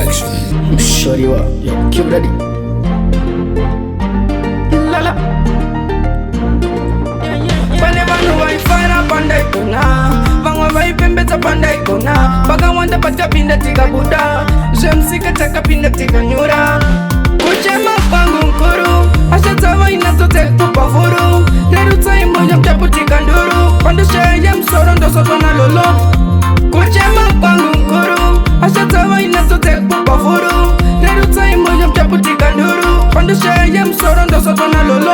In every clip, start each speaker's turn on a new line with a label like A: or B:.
A: Production. Mushoriwa, yo, keep ready.
B: Lala. Pane vanu vaifara pandai kuna, vamwe vaipembedza pandai kuna, vakawanda patakapinda tikabuda, zvemsika takapinda tikanyura. Kuchema kwangu mkuru, asha dzava inadzo dzekupa furu, rerutsai moyo mtaputika nduru, pandoshaya msoro ndosotona lolo. Kuchema kwangu mkuru, asha dzava inadzo dzekupa furu, rerutsai moyo mtaputika nduru, pandoshaya msoro ndosotona lolo.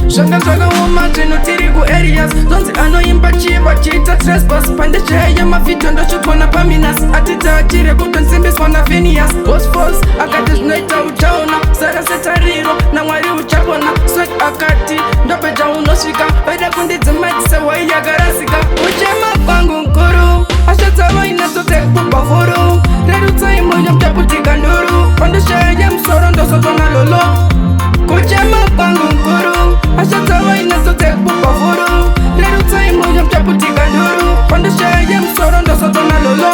B: Zvanga zvakaoma zvino tiri kuareas, zonzi anoimba chiva chiita trespass, pandeshaya mavhidho ndochopona paminas, atidza achiri kutonsimbiswa naVenius. Bosfos akati zvinoita uchaona, sara setariro namwari uchapona. Swek akati ndopedza unosvika, vaida kundidzimatisa wai yakarasika. Kuchema kwangu mkuru, asha dzava inadzo dzekupa furu, rerutsai moyo mtaputika nduru, pandeshaya msoro ndosotona lolo. Kuchema kwangu mkuru, asha dzava inadzo dzekupa furu, rerutsai moyo mtaputika nduru, pandoshaya msoro ndosotona lolo.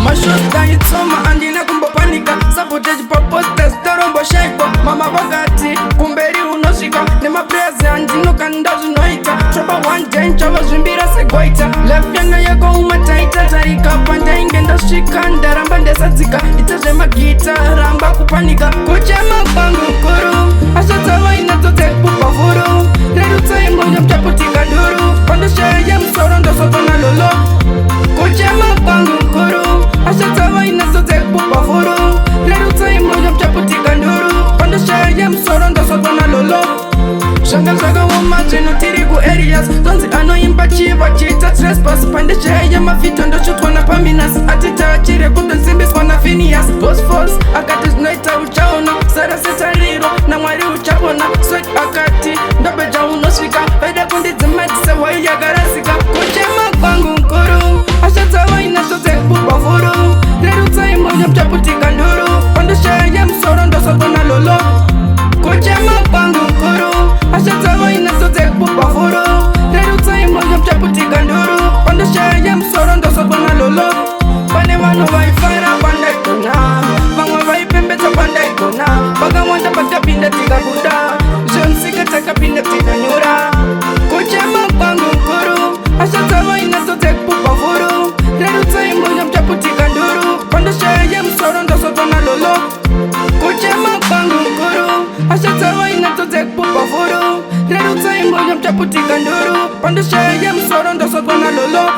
B: Mashows daitsoma andina kumbopanika, sabotage paposters taromboshaipo. Mama vakati kumberi unosvika, nemaprayers andinokanda zvinoita. Trouble one day nchava zvimbira segoita, life yanga yako umataita tarika, pandainge ndasvika ndaramba ndesadzika, ita zvemagita ramba kupanika. Kuchema kwangu mkuru, asha dzava inadzo dzekupa furu, rerutsai moyo mtaputika nduru, pandoshaya msoro ndosotona lolo. Kuchema kwangu mkuru, asha dzava inadzo dzekupa furu, rerutsai moyo mtaputika nduru, pandoshaya msoro ndosotona lolo. Zvanga zvakaoma zvino tiri kuareas, zonzi anoimba chiva chiita trespass, pandeshaya mavhidho ndochotwa napaminas, atidza achiri kutonsimbiswa naVenius. Bosfos akati zvinoita uchaona, sara setariro namwari uchapona. Swek akati ndopedza unosvika, vaida kundidzimatisa wai yakarasika. Kuchema kwangu mkuru, asha dzava inadzo dzekupa furu, rerutsai moyo mtaputika nduru, pandoshaya msoro ndosotona lolo. Kuchema kwangu mkuru, asha dzava inadzo dzekupa furu, rerutsai moyo mtaputika nduru, pandoshaya msoro ndosotona lolo. Pane vanhu vaifara pandai kuna, vamwe vaipembedza pandai kuna, vakawanda patakapinda tikabuda, zvemsika takapinda tikanyura. Kuchema kwangu mkuru, asha dzava inadzo dzekupa furu, rerutsai moyo mtaputika nduru, pandoshaya msoro ndosotona lolo. Kuchema kwangu mkuru, asha dzava inadzo dzekupa furu, rerutsai moyo mtaputika nduru, pandoshaya msoro ndosotona lolo.